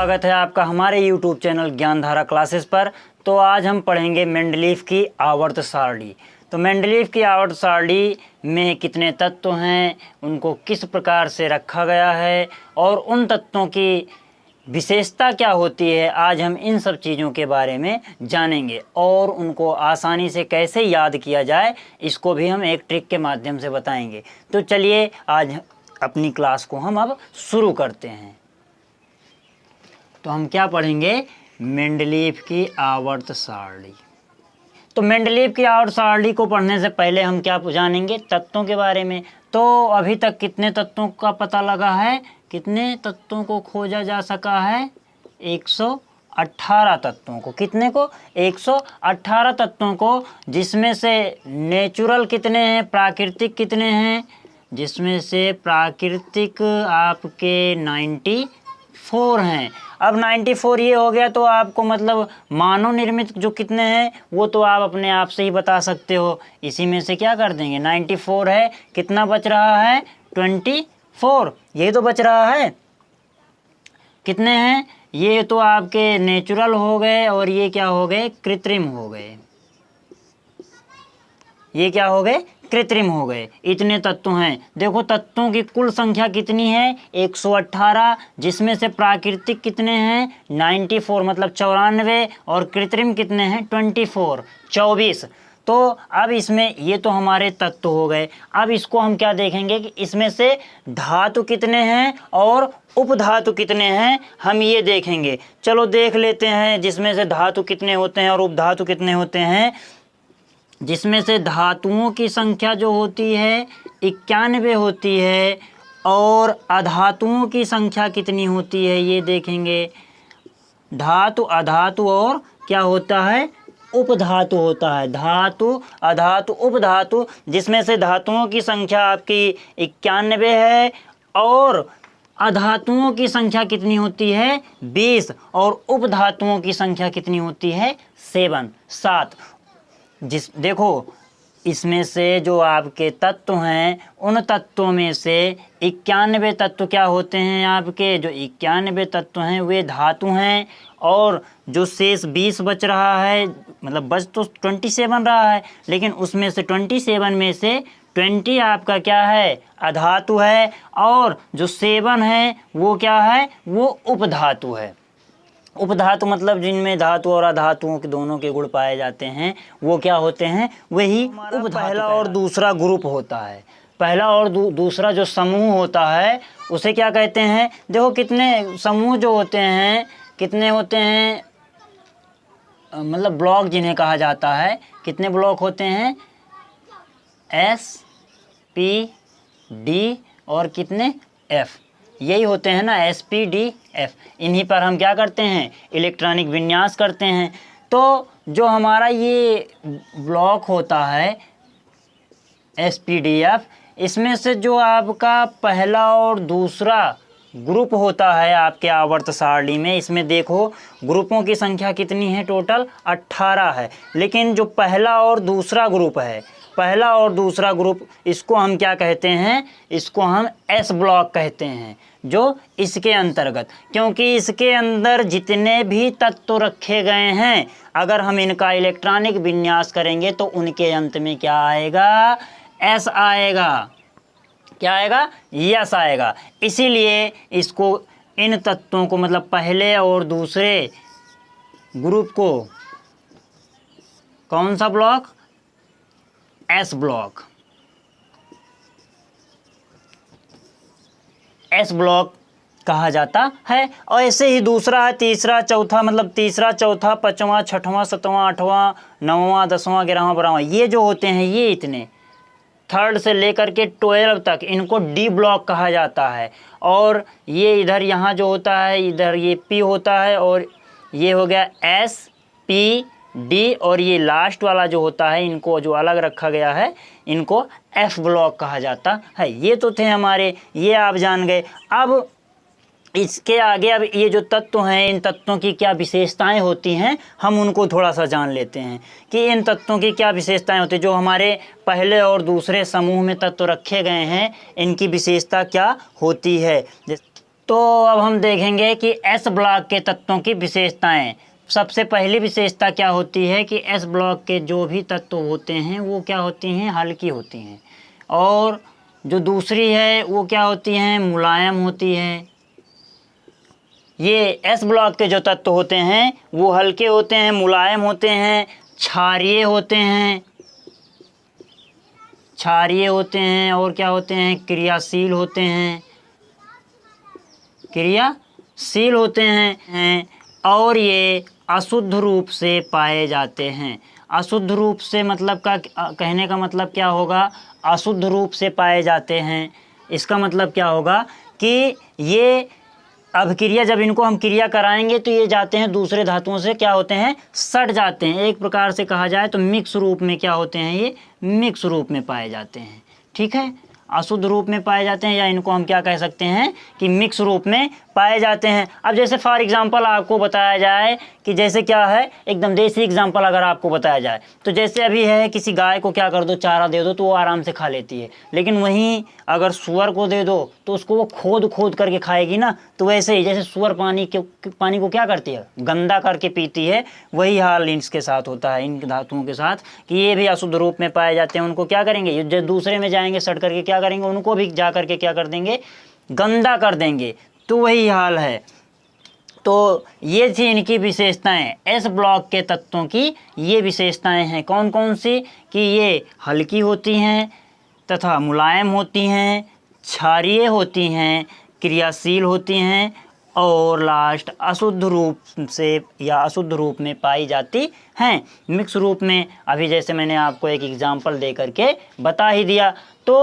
स्वागत है आपका हमारे YouTube चैनल ज्ञानधारा क्लासेस पर। तो आज हम पढ़ेंगे मेंडलीफ की आवर्त सारणी। तो मेंडलीफ की आवर्त सारणी में कितने तत्व हैं, उनको किस प्रकार से रखा गया है और उन तत्वों की विशेषता क्या होती है, आज हम इन सब चीज़ों के बारे में जानेंगे और उनको आसानी से कैसे याद किया जाए इसको भी हम एक ट्रिक के माध्यम से बताएंगे। तो चलिए आज अपनी क्लास को हम अब शुरू करते हैं। तो हम क्या पढ़ेंगे, मेंडलीफ की आवर्त सारणी। तो मेंडलीफ की आवर्त सारणी को पढ़ने से पहले हम क्या जानेंगे, तत्वों के बारे में। तो अभी तक कितने तत्वों का पता लगा है, कितने तत्वों को खोजा जा सका है, 118 तत्वों को। कितने को, 118 तत्वों को, जिसमें से नेचुरल कितने हैं, प्राकृतिक कितने हैं, जिसमें से प्राकृतिक आपके 94 हैं। अब 94 ये हो गया तो आपको मतलब मानव निर्मित जो कितने हैं वो तो आप अपने आप से ही बता सकते हो। इसी में से क्या कर देंगे, 94 है, कितना बच रहा है, 24, यही तो बच रहा है। कितने हैं, ये तो आपके नेचुरल हो गए और ये क्या हो गए, कृत्रिम हो गए। ये क्या हो गए, कृत्रिम हो गए। इतने तत्व हैं। देखो तत्वों की कुल संख्या कितनी है, 118, जिसमें से प्राकृतिक कितने हैं, 94 मतलब 94, और कृत्रिम कितने हैं, 24। तो अब इसमें ये तो हमारे तत्व हो गए। अब इसको हम क्या देखेंगे कि इसमें से धातु कितने हैं और उपधातु कितने हैं, हम ये देखेंगे। चलो देख लेते हैं जिसमें से धातु कितने होते हैं और उपधातु कितने होते हैं। जिसमें से धातुओं की संख्या जो होती है 91 होती है और अधातुओं की संख्या कितनी होती है, ये देखेंगे। धातु, अधातु और क्या होता है, उपधातु होता है। धातु, अधातु, उपधातु, जिसमें से धातुओं की संख्या आपकी 91 है और अधातुओं की संख्या कितनी होती है, 20, और उपधातुओं की संख्या कितनी होती है, 7। देखो इसमें से जो आपके तत्व हैं उन तत्वों में से 91 तत्व क्या होते हैं, आपके जो 91 तत्व हैं वे धातु हैं, और जो शेष 20 बच रहा है, मतलब बच तो 27 रहा है, लेकिन उसमें से 27 में से 20 आपका क्या है, अधातु है, और जो 7 है वो क्या है, वो उपधातु है। उपधातु मतलब जिनमें धातु और अधातुओं के दोनों के गुण पाए जाते हैं वो क्या होते हैं, वही उपधातु। पहला और दूसरा ग्रुप होता है, पहला और दूसरा जो समूह होता है उसे क्या कहते हैं। देखो कितने समूह जो होते हैं, कितने होते हैं, मतलब ब्लॉक जिन्हें कहा जाता है, कितने ब्लॉक होते हैं, S, P, D और कितने F, यही होते हैं ना, SPDF। इन्हीं पर हम क्या करते हैं, इलेक्ट्रॉनिक विन्यास करते हैं। तो जो हमारा ये ब्लॉक होता है SPDF, इसमें से जो आपका पहला और दूसरा ग्रुप होता है आपके आवर्त सारणी में, इसमें देखो ग्रुपों की संख्या कितनी है, टोटल 18 है। लेकिन जो पहला और दूसरा ग्रुप है, पहला और दूसरा ग्रुप, इसको हम क्या कहते हैं, इसको हम S ब्लॉक कहते हैं, जो इसके अंतर्गत, क्योंकि इसके अंदर जितने भी तत्व रखे गए हैं अगर हम इनका इलेक्ट्रॉनिक विन्यास करेंगे तो उनके अंत में क्या आएगा, S आएगा। क्या आएगा, यस आएगा। इसीलिए इसको, इन तत्वों को मतलब पहले और दूसरे ग्रुप को कौन सा block, S block, S block कहा जाता है। और ऐसे ही दूसरा है, तीसरा, चौथा, मतलब तीसरा, चौथा, पाँचवां, छठवां, सातवां, आठवां, नौवां, 10वां, 11वां, 12वां, ये जो होते हैं ये इतने, 3rd से लेकर के 12 तक, इनको D ब्लॉक कहा जाता है। और ये इधर यहाँ जो होता है, इधर ये P होता है और ये हो गया S, P, D, और ये लास्ट वाला जो होता है इनको जो अलग रखा गया है इनको F ब्लॉक कहा जाता है। ये तो थे हमारे, ये आप जान गए। अब इसके आगे अब ये जो तत्व हैं, इन तत्वों की क्या विशेषताएं होती हैं, हम उनको थोड़ा सा जान लेते हैं कि इन तत्वों की क्या विशेषताएं होती हैं। जो हमारे पहले और दूसरे समूह में तत्व रखे गए हैं इनकी विशेषता क्या होती है। तो अब हम देखेंगे कि एस ब्लॉक के तत्वों की विशेषताएं। सबसे पहली विशेषता क्या होती है कि एस ब्लॉक के जो भी तत्व होते हैं वो क्या होती हैं, हल्की होती हैं। और जो दूसरी है वो क्या होती हैं, मुलायम होती है। ये एस ब्लॉक के जो तत्व होते हैं वो हल्के होते हैं, मुलायम होते हैं, क्षारीय होते हैं, क्षारीय होते हैं और क्या होते हैं, क्रियाशील होते हैं, क्रियाशील होते हैं और ये अशुद्ध रूप से पाए जाते हैं। अशुद्ध रूप से मतलब का कहने का मतलब क्या होगा, अशुद्ध रूप से पाए जाते हैं। इसका मतलब क्या होगा कि ये अभिक्रिया, जब इनको हम क्रिया कराएंगे तो ये जाते हैं दूसरे धातुओं से क्या होते हैं, सट जाते हैं। एक प्रकार से कहा जाए तो मिक्स रूप में क्या होते हैं, ये मिक्स रूप में पाए जाते हैं। ठीक है, अशुद्ध रूप में पाए जाते हैं या इनको हम क्या कह सकते हैं कि मिक्स रूप में पाए जाते हैं। अब जैसे फॉर एग्जांपल आपको बताया जाए कि जैसे क्या है, एकदम देसी एग्जांपल अगर आपको बताया जाए तो जैसे अभी है, किसी गाय को क्या कर दो, चारा दे दो तो वो आराम से खा लेती है, लेकिन वहीं अगर सुअर को दे दो तो उसको वो खोद खोद करके खाएगी ना। तो वैसे ही जैसे सुअर पानी को क्या करती है, गंदा करके पीती है, वही हाल इसके साथ होता है, इन धातुओं के साथ, कि ये भी अशुद्ध रूप में पाए जाते हैं। उनको क्या करेंगे, जो दूसरे में जाएंगे सट करके क्या करेंगे, उनको भी जा करके क्या कर देंगे, गंदा कर देंगे। तो वही हाल है। तो ये थी इनकी विशेषताएं, एस ब्लॉक के तत्वों की ये विशेषताएं हैं। कौन कौन सी, कि ये हल्की होती हैं तथा मुलायम होती हैं, क्षारीय होती हैं, क्रियाशील होती हैं और लास्ट अशुद्ध रूप से या अशुद्ध रूप में पाई जाती हैं। मिक्स रूप में अभी जैसे मैंने आपको एक एग्जाम्पल दे करके बता ही दिया। तो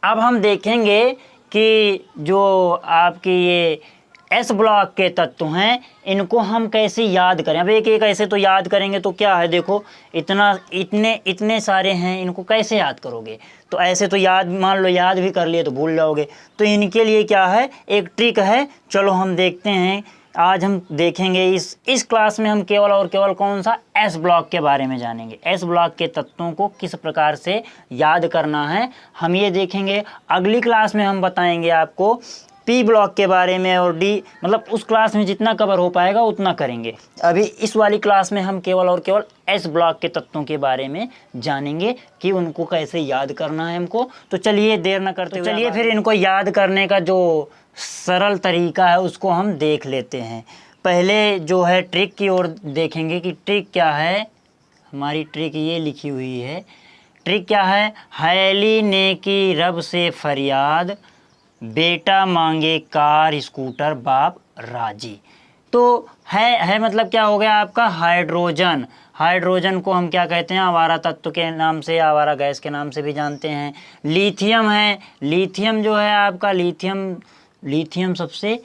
अब हम देखेंगे कि जो आपकी ये एस ब्लॉक के तत्व हैं इनको हम कैसे याद करें। अब एक एक ऐसे तो याद करेंगे तो क्या है, देखो इतने सारे हैं, इनको कैसे याद करोगे। तो ऐसे तो याद, मान लो याद भी कर लिए तो भूल जाओगे। तो इनके लिए क्या है, एक ट्रिक है, चलो हम देखते हैं। आज हम देखेंगे इस क्लास में हम केवल और केवल कौन सा, एस ब्लॉक के बारे में जानेंगे। एस ब्लॉक के तत्वों को किस प्रकार से याद करना है हम ये देखेंगे। अगली क्लास में हम बताएंगे आपको पी ब्लॉक के बारे में और डी, मतलब उस क्लास में जितना कवर हो पाएगा उतना करेंगे। अभी इस वाली क्लास में हम केवल और केवल एस ब्लॉक के तत्वों के बारे में जानेंगे कि उनको कैसे याद करना है हमको। तो चलिए देर न करते, चलिए फिर इनको याद करने का जो सरल तरीका है उसको हम देख लेते हैं। पहले जो है ट्रिक की ओर देखेंगे कि ट्रिक क्या है। हमारी ट्रिक ये लिखी हुई है। ट्रिक क्या है, हैली ने की रब से फरियाद, बेटा मांगे कार स्कूटर बाप राजी। तो है मतलब क्या हो गया आपका, हाइड्रोजन। हाइड्रोजन को हम क्या कहते हैं, आवारा तत्व के नाम से, आवारा गैस के नाम से भी जानते हैं। लिथियम है, लिथियम जो है आपका, लिथियम सबसे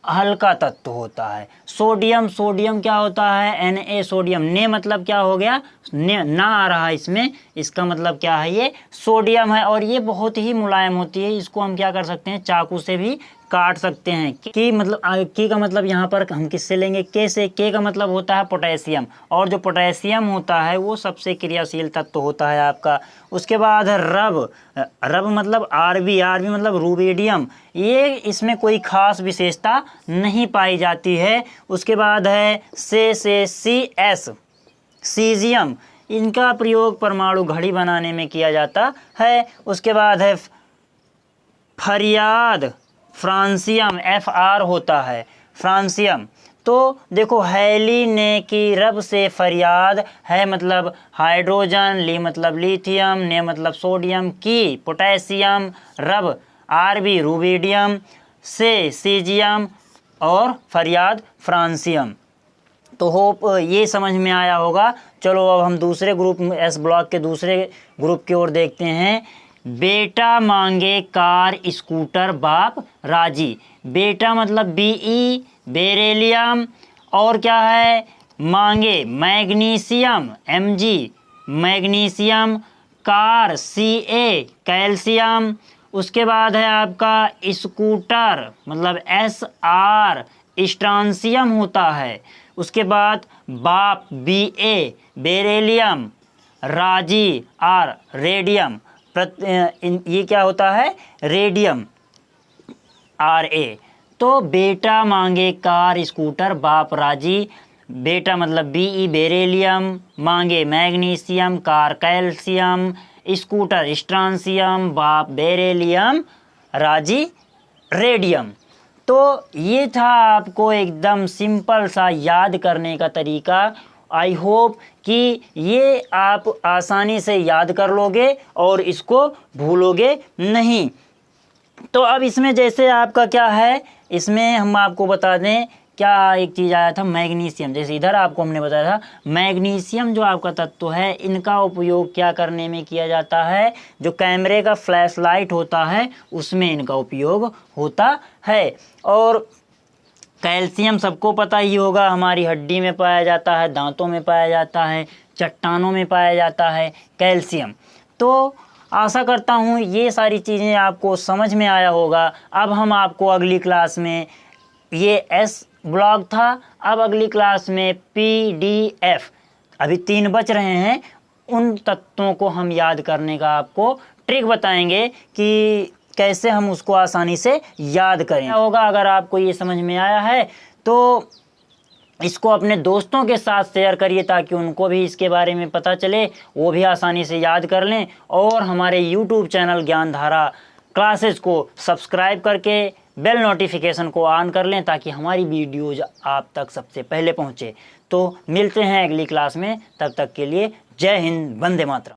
हल्का तत्व होता है। सोडियम, सोडियम क्या होता है, Na सोडियम। ने मतलब क्या हो गया, ने ना आ रहा है इसमें, इसका मतलब क्या है, ये सोडियम है और ये बहुत ही मुलायम होती है। इसको हम क्या कर सकते हैं, चाकू से भी काट सकते हैं। की मतलब की का मतलब यहाँ पर हम किससे लेंगे, के से। के का मतलब होता है पोटेशियम, और जो पोटेशियम होता है वो सबसे क्रियाशील तत्व होता है आपका। उसके बाद है रब, रब मतलब आरबी, आरबी मतलब रूबिडियम। ये इसमें कोई खास विशेषता नहीं पाई जाती है। उसके बाद है से सी एस, सीजियम। इनका प्रयोग परमाणु घड़ी बनाने में किया जाता है। उसके बाद है फरियाद, फ्रांसियम, FR होता है, फ्रांसियम। तो देखो, हैली ने की रब से फरियाद, है मतलब हाइड्रोजन, ली मतलब लिथियम, ने मतलब सोडियम, की पोटेशियम, रब आरबी रूबिडियम, से सीजियम और फरियाद फ्रांसियम। तो होप ये समझ में आया होगा। चलो अब हम दूसरे ग्रुप में, एस ब्लॉक के दूसरे ग्रुप की ओर देखते हैं। बेटा मांगे कार स्कूटर बाप राजी। बेटा मतलब Be, बेरेलियम, और क्या है, मांगे magnesium, Mg, magnesium, car Ca, calcium. उसके बाद है आपका स्कूटर मतलब Sr, स्ट्रांसियम होता है। उसके बाद बाप Ba, बेरेलियम, राजी R, रेडियम। ये क्या होता है, रेडियम। RA। तो बेटा मांगे कार स्कूटर बाप राजी, बेटा मतलब BE बेरेलियम, मांगे magnesium car calcium, scooter strontium बाप बेरेलियम राजी रेडियम। तो ये था आपको एकदम सिंपल सा याद करने का तरीका। आई होप कि ये आप आसानी से याद कर लोगे और इसको भूलोगे नहीं। तो अब इसमें जैसे आपका क्या है, इसमें हम आपको बता दें क्या एक चीज़ आया था मैग्नीशियम। जैसे इधर आपको हमने बताया था मैग्नीशियम जो आपका तत्व है, इनका उपयोग क्या करने में किया जाता है, जो कैमरे का फ्लैश लाइट होता है उसमें इनका उपयोग होता है। और कैल्शियम सबको पता ही होगा, हमारी हड्डी में पाया जाता है, दांतों में पाया जाता है, चट्टानों में पाया जाता है कैल्शियम। तो आशा करता हूँ ये सारी चीज़ें आपको समझ में आया होगा। अब हम आपको अगली क्लास में, ये S ब्लॉक था, अब अगली क्लास में PDF, अभी 3 बच रहे हैं, उन तत्वों को हम याद करने का आपको ट्रिक बताएंगे कि कैसे हम उसको आसानी से याद करें होगा। अगर आपको ये समझ में आया है तो इसको अपने दोस्तों के साथ शेयर करिए ताकि उनको भी इसके बारे में पता चले, वो भी आसानी से याद कर लें। और हमारे YouTube चैनल ज्ञानधारा क्लासेस को सब्सक्राइब करके बेल नोटिफिकेशन को ऑन कर लें ताकि हमारी वीडियोज आप तक सबसे पहले पहुँचे। तो मिलते हैं अगली क्लास में, तब तक के लिए जय हिंद, वंदे मातरम।